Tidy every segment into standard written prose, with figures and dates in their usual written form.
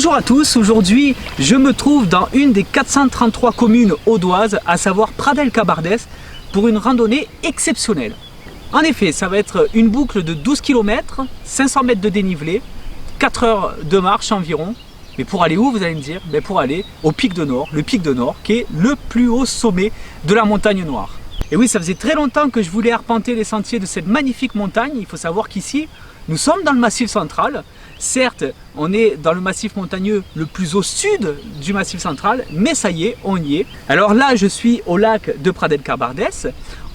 Bonjour à tous, aujourd'hui je me trouve dans une des 433 communes audoises, à savoir Pradelles-Cabardès, pour une randonnée exceptionnelle. En effet, ça va être une boucle de 12 km, 500 mètres de dénivelé, 4 heures de marche environ. Mais pour aller où, vous allez me dire? Pour aller au Pic de Nord, le Pic de Nord qui est le plus haut sommet de la montagne noire. Et oui, ça faisait très longtemps que je voulais arpenter les sentiers de cette magnifique montagne. Il faut savoir qu'ici, nous sommes dans le Massif central. Certes, on est dans le massif montagneux le plus au sud du Massif central, mais ça y est, on y est. Alors là, je suis au lac de Pradelles-Cabardès.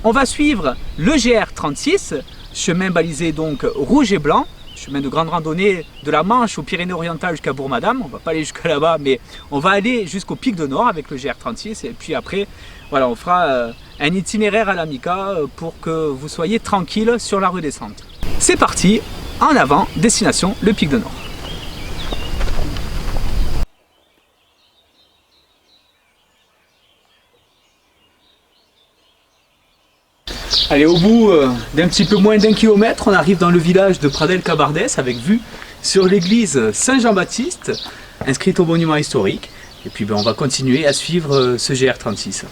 On va suivre le GR36, chemin balisé donc rouge et blanc, chemin de grande randonnée de la Manche aux Pyrénées-Orientales jusqu'à Bourg-Madame. On ne va pas aller jusque là-bas, mais on va aller jusqu'au Pic de Nord avec le GR36. Et puis après, voilà, on fera un itinéraire à l'amica pour que vous soyez tranquille sur la redescente. C'est parti, en avant, destination le Pic de Nord. Allez, au bout d'un petit peu moins d'1 kilomètre, on arrive dans le village de Pradelles-Cabardès avec vue sur l'église Saint-Jean-Baptiste, inscrite au monument historique. Et puis on va continuer à suivre ce GR36.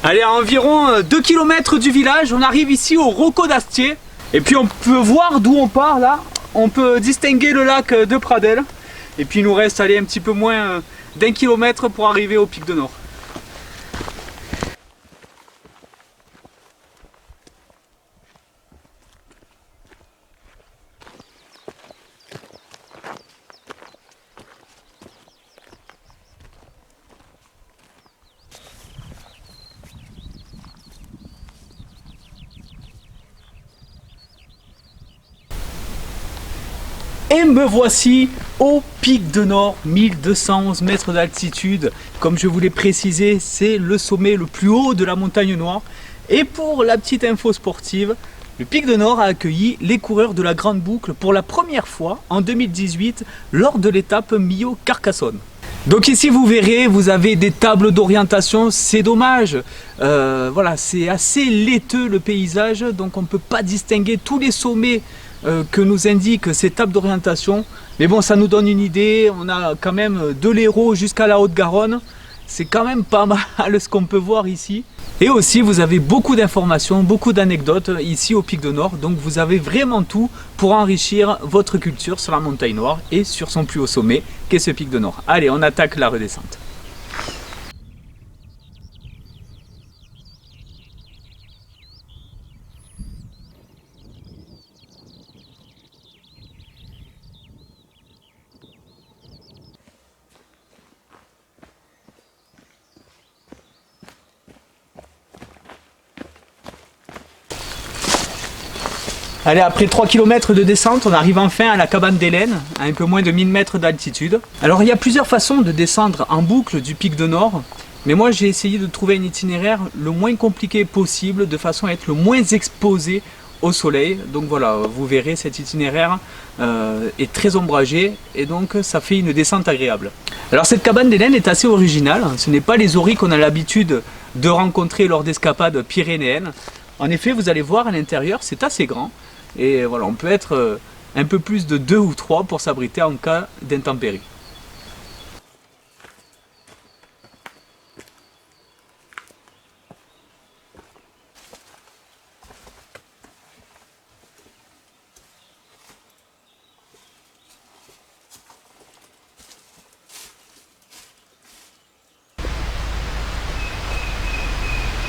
Allez, à environ 2 km du village, on arrive ici au Rocco d'Astier. Et puis on peut voir d'où on part là. On peut distinguer le lac de Pradelles. Et puis il nous reste un petit peu moins d'1 kilomètre pour arriver au Pic de Nord. Et me voici au Pic de Nord, 1211 mètres d'altitude. Comme je vous l'ai précisé, c'est le sommet le plus haut de la montagne noire. Et pour la petite info sportive, le Pic de Nord a accueilli les coureurs de la Grande Boucle pour la première fois en 2018 lors de l'étape Millau-Carcassonne. Donc ici vous verrez, vous avez des tables d'orientation, c'est dommage, voilà, c'est assez laiteux le paysage, donc on ne peut pas distinguer tous les sommets que nous indiquent ces tables d'orientation. Mais bon, ça nous donne une idée, on a quand même de l'Hérault jusqu'à la Haute-Garonne, c'est quand même pas mal ce qu'on peut voir ici. Et aussi vous avez beaucoup d'informations, beaucoup d'anecdotes ici au Pic de Nord, donc vous avez vraiment tout pour enrichir votre culture sur la montagne noire et sur son plus haut sommet qu'est ce Pic de Nord. Allez, on attaque la redescente. Allez, après 3 km de descente, on arrive enfin à la cabane d'Hélène, à un peu moins de 1000 mètres d'altitude. Alors il y a plusieurs façons de descendre en boucle du Pic de Nord, mais moi j'ai essayé de trouver un itinéraire le moins compliqué possible, de façon à être le moins exposé au soleil. Donc voilà, vous verrez, cet itinéraire est très ombragé et donc ça fait une descente agréable. Alors cette cabane d'Hélène est assez originale, ce n'est pas les auris qu'on a l'habitude de rencontrer lors d'escapades pyrénéennes. En effet, vous allez voir à l'intérieur, c'est assez grand. Et voilà, on peut être un peu plus de 2 ou 3 pour s'abriter en cas d'intempéries.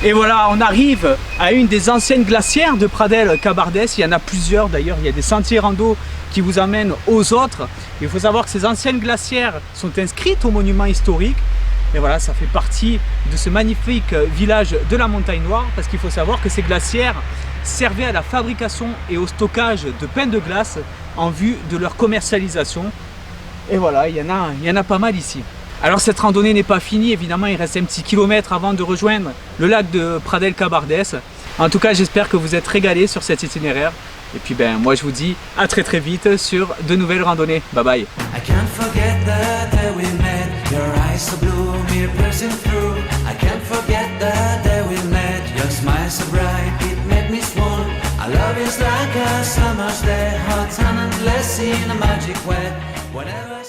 Et voilà, on arrive à une des anciennes glacières de Pradelles-Cabardès. Il y en a plusieurs d'ailleurs, il y a des sentiers rando qui vous amènent aux autres. Il faut savoir que ces anciennes glacières sont inscrites au monument historique. Et voilà, ça fait partie de ce magnifique village de la Montagne Noire, parce qu'il faut savoir que ces glacières servaient à la fabrication et au stockage de pain de glace en vue de leur commercialisation. Et voilà, il y en a pas mal ici. Alors cette randonnée n'est pas finie, évidemment il reste un petit kilomètre avant de rejoindre le lac de Pradelles-Cabardes. En tout cas, j'espère que vous êtes régalés sur cet itinéraire. Et puis moi je vous dis à très très vite sur de nouvelles randonnées. Bye bye. I can't forget the day we met. Your eyes so blue, me piercing through. I can't forget the day we met. Your smile so bright, it made me swoon. Our love is like a summer's day, hot and endless in a magic way. Whatever.